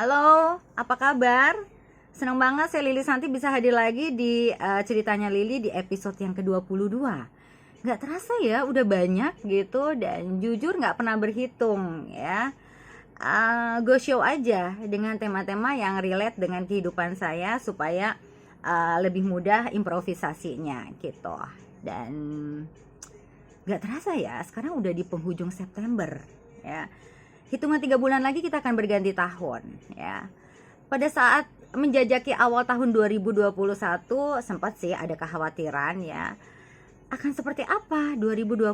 Halo, apa kabar? Senang banget saya Lili Santi bisa hadir lagi di ceritanya Lili di episode yang ke-22. Nggak terasa ya, udah banyak gitu dan jujur nggak pernah berhitung ya. Go show aja dengan tema-tema yang relate dengan kehidupan saya supaya lebih mudah improvisasinya gitu. Dan nggak terasa ya, sekarang udah di penghujung September ya. Hitungan 3 bulan lagi kita akan berganti tahun ya. Pada saat menjajaki awal tahun 2021 sempat sih ada kekhawatiran ya. Akan seperti apa 2021?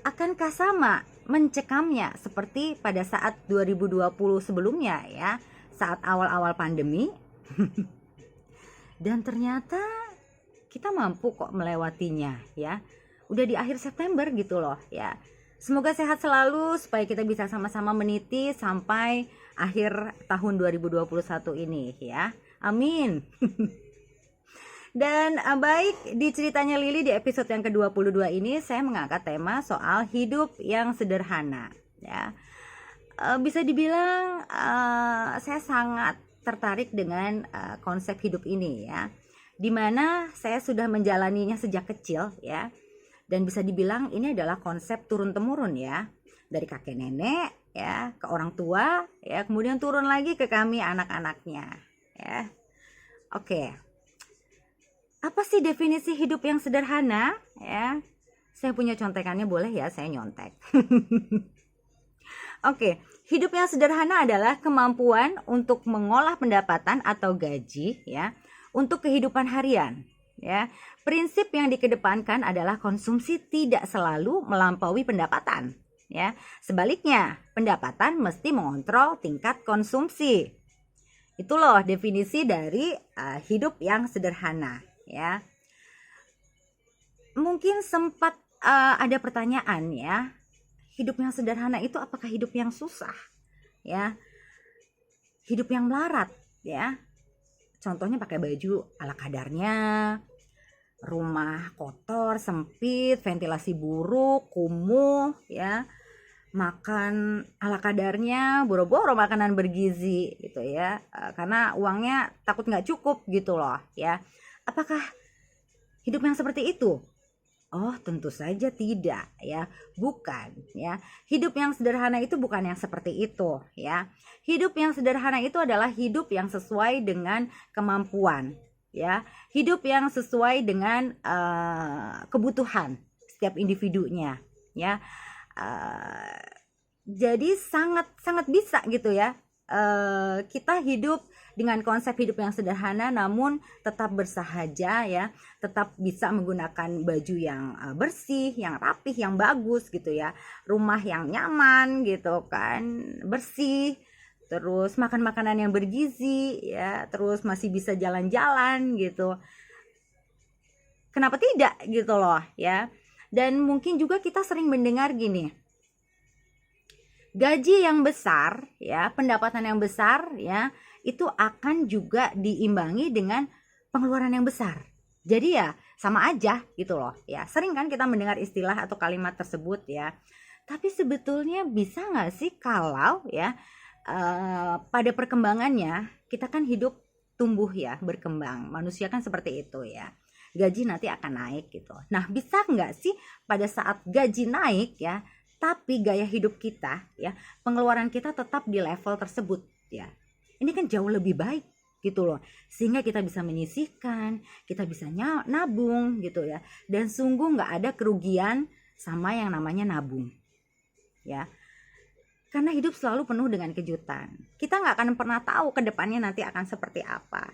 Akankah sama mencekamnya seperti pada saat 2020 sebelumnya ya, saat awal-awal pandemi? Dan ternyata kita mampu kok melewatinya ya. Udah di akhir September gitu loh ya. Semoga sehat selalu supaya kita bisa sama-sama meniti sampai akhir tahun 2021 ini ya. Amin. Dan baik, di ceritanya Lili di episode yang ke-22 ini saya mengangkat tema soal hidup yang sederhana ya. Bisa dibilang saya sangat tertarik dengan konsep hidup ini ya. Dimana saya sudah menjalaninya sejak kecil ya. Dan bisa dibilang ini adalah konsep turun-temurun ya. Dari kakek nenek ya, ke orang tua ya, kemudian turun lagi ke kami anak-anaknya ya. Oke. Apa sih definisi hidup yang sederhana ya? Saya punya contekannya, boleh ya saya nyontek. Oke, hidup yang sederhana adalah kemampuan untuk mengolah pendapatan atau gaji ya untuk kehidupan harian. Ya, prinsip yang dikedepankan adalah konsumsi tidak selalu melampaui pendapatan. Ya, sebaliknya pendapatan mesti mengontrol tingkat konsumsi. Itu loh definisi dari hidup yang sederhana. Ya, mungkin sempat ada pertanyaan ya, hidup yang sederhana itu apakah hidup yang susah? Ya, hidup yang melarat ya. Contohnya pakai baju ala kadarnya, rumah kotor, sempit, ventilasi buruk, kumuh ya, makan ala kadarnya, boro-boro makanan bergizi gitu ya, karena uangnya takut nggak cukup gitu loh ya. Apakah hidup yang seperti itu? Oh, tentu saja tidak ya, bukan ya. Hidup yang sederhana itu bukan yang seperti itu ya. Hidup yang sederhana itu adalah hidup yang sesuai dengan kemampuan ya, hidup yang sesuai dengan kebutuhan setiap individunya ya. Jadi sangat bisa gitu ya, kita hidup dengan konsep hidup yang sederhana namun tetap bersahaja ya, tetap bisa menggunakan baju yang bersih, yang rapih, yang bagus gitu ya, rumah yang nyaman gitu kan, bersih, terus makan makanan yang bergizi ya, terus masih bisa jalan-jalan gitu. Kenapa tidak gitu loh ya. Dan mungkin juga kita sering mendengar gini, gaji yang besar ya, pendapatan yang besar ya, itu akan juga diimbangi dengan pengeluaran yang besar. Jadi ya sama aja gitu loh ya. Sering kan kita mendengar istilah atau kalimat tersebut ya. Tapi sebetulnya bisa nggak sih kalau ya pada perkembangannya kita kan hidup tumbuh ya, berkembang. Manusia kan seperti itu ya. Gaji nanti akan naik gitu. Nah, bisa nggak sih pada saat gaji naik ya, tapi gaya hidup kita ya, pengeluaran kita tetap di level tersebut ya. Ini kan jauh lebih baik gitu loh. Sehingga kita bisa menyisihkan, kita bisa nabung gitu ya. Dan sungguh nggak ada kerugian sama yang namanya nabung ya. Karena hidup selalu penuh dengan kejutan. Kita nggak akan pernah tahu ke depannya nanti akan seperti apa.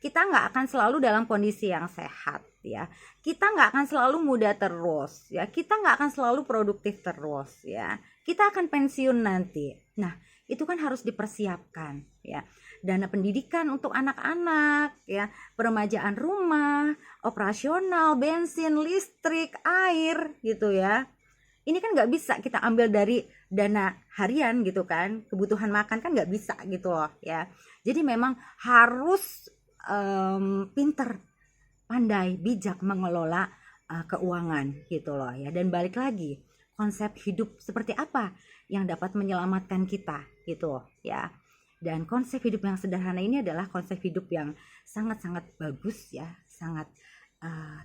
Kita nggak akan selalu dalam kondisi yang sehat ya. Kita nggak akan selalu muda terus ya. Kita nggak akan selalu produktif terus ya. Kita akan pensiun nanti. Nah, itu kan harus dipersiapkan ya. Dana pendidikan untuk anak-anak ya, peremajaan rumah, operasional, bensin, listrik, air gitu ya. Ini kan nggak bisa kita ambil dari dana harian gitu kan, kebutuhan makan kan nggak bisa gitu loh ya. Jadi memang harus pinter, pandai, bijak mengelola keuangan gitu loh ya. Dan balik lagi, konsep hidup seperti apa yang dapat menyelamatkan kita gitu loh ya. Dan konsep hidup yang sederhana ini adalah konsep hidup yang sangat-sangat bagus ya, sangat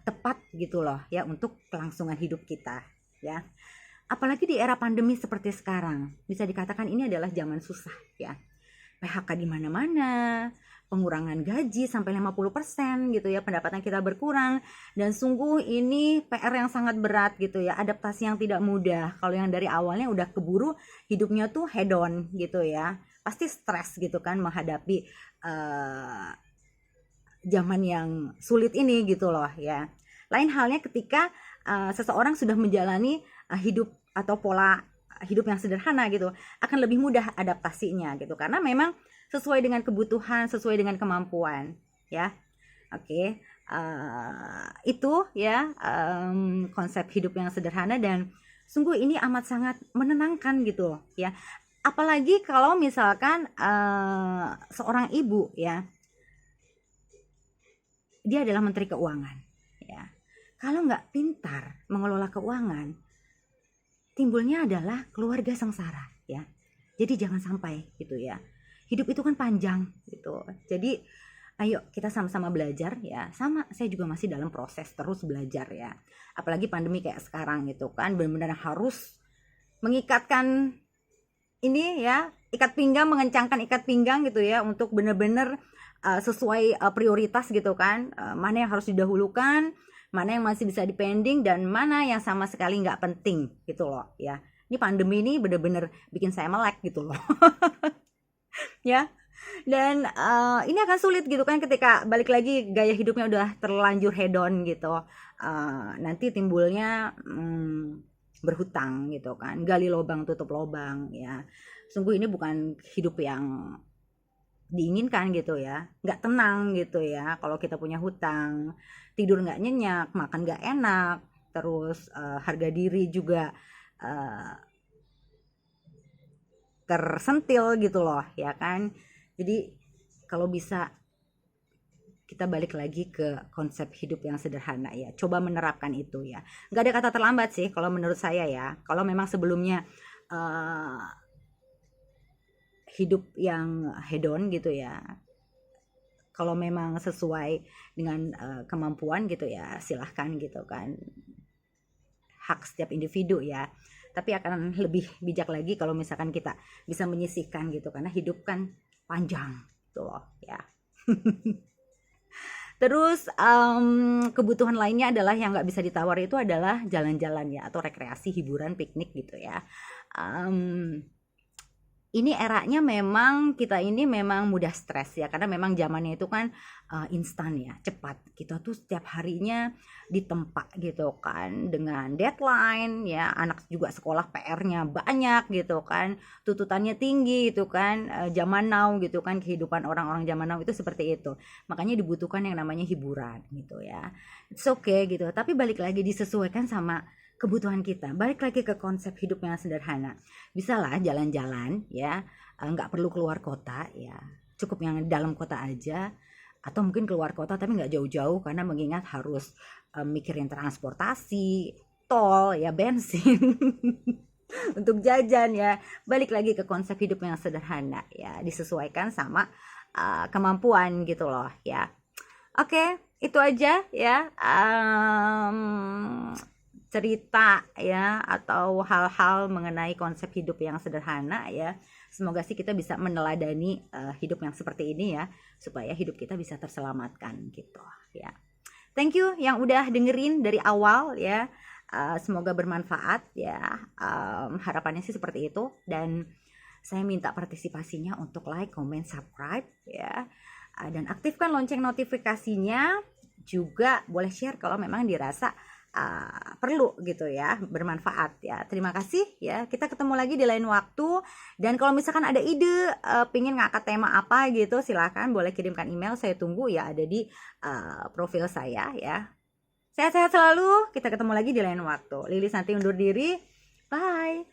tepat gitu loh ya untuk kelangsungan hidup kita ya. Apalagi di era pandemi seperti sekarang, bisa dikatakan ini adalah zaman susah ya. PHK di mana-mana, pengurangan gaji sampai 50% gitu ya, pendapatan kita berkurang, dan sungguh ini PR yang sangat berat gitu ya, adaptasi yang tidak mudah. Kalau yang dari awalnya udah keburu hidupnya tuh head on gitu ya, pasti stres gitu kan menghadapi zaman yang sulit ini gitu loh ya. Lain halnya ketika seseorang sudah menjalani hidup atau pola hidup yang sederhana gitu, akan lebih mudah adaptasinya gitu, karena memang sesuai dengan kebutuhan, sesuai dengan kemampuan ya. Oke, itu ya konsep hidup yang sederhana, dan sungguh ini amat sangat menenangkan gitu ya. Apalagi kalau misalkan seorang ibu ya, dia adalah menteri keuangan ya. Kalau nggak pintar mengelola keuangan, timbulnya adalah keluarga sengsara ya. Jadi jangan sampai gitu ya. Hidup itu kan panjang gitu. Jadi ayo kita sama-sama belajar ya. Sama, saya juga masih dalam proses terus belajar ya. Apalagi pandemi kayak sekarang gitu kan, benar-benar harus mengikatkan ini ya, ikat pinggang, mengencangkan ikat pinggang gitu ya, untuk benar-benar sesuai prioritas gitu kan. Mana yang harus didahulukan, mana yang masih bisa dipending, dan mana yang sama sekali nggak penting gitu loh ya. Ini pandemi ini bener-bener bikin saya melek gitu loh. Ya, dan ini akan sulit gitu kan ketika balik lagi gaya hidupnya udah terlanjur hedon gitu. Nanti timbulnya berhutang gitu kan, gali lubang tutup lubang ya. Sungguh ini bukan hidup yang diinginkan gitu ya, nggak tenang gitu ya kalau kita punya hutang, tidur nggak nyenyak, makan nggak enak, terus harga diri juga tersentil gitu loh ya kan. Jadi kalau bisa kita balik lagi ke konsep hidup yang sederhana ya, coba menerapkan itu ya. Nggak ada kata terlambat sih kalau menurut saya ya. Kalau memang sebelumnya hidup yang hedon gitu ya, kalau memang sesuai dengan kemampuan gitu ya, silahkan gitu kan, hak setiap individu ya. Tapi akan lebih bijak lagi kalau misalkan kita bisa menyisihkan gitu, karena hidup kan panjang gitu loh ya. Terus kebutuhan lainnya adalah yang nggak bisa ditawar itu adalah jalan-jalan ya, atau rekreasi, hiburan, piknik gitu ya. Ini eranya memang kita ini memang mudah stres ya, karena memang zamannya itu kan instan ya, cepat. Kita tuh setiap harinya ditempa gitu kan dengan deadline ya, anak juga sekolah PR-nya banyak gitu kan, tuntutannya tinggi gitu kan, zaman now gitu kan, kehidupan orang-orang zaman now itu seperti itu. Makanya dibutuhkan yang namanya hiburan gitu ya. It's okay gitu, tapi balik lagi disesuaikan sama kebutuhan kita. Balik lagi ke konsep hidup yang sederhana. Bisa lah jalan-jalan ya, nggak perlu keluar kota ya, cukup yang dalam kota aja, atau mungkin keluar kota tapi nggak jauh-jauh, karena mengingat harus mikirin transportasi, tol ya, bensin untuk jajan ya. Balik lagi ke konsep hidup yang sederhana ya, disesuaikan sama kemampuan gitu loh ya. Oke, itu aja ya cerita ya, atau hal-hal mengenai konsep hidup yang sederhana ya. Semoga sih kita bisa meneladani hidup yang seperti ini ya, supaya hidup kita bisa terselamatkan gitu ya. Thank you yang udah dengerin dari awal ya. Semoga bermanfaat ya. Harapannya sih seperti itu, dan saya minta partisipasinya untuk like, comment, subscribe ya. Dan aktifkan lonceng notifikasinya. Juga boleh share kalau memang dirasa perlu gitu ya, bermanfaat ya. Terima kasih ya, kita ketemu lagi di lain waktu. Dan kalau misalkan ada ide pingin ngangkat tema apa gitu, silahkan boleh kirimkan email, saya tunggu ya, ada di profil saya ya. Sehat-sehat selalu, kita ketemu lagi di lain waktu. Lilis nanti undur diri, bye.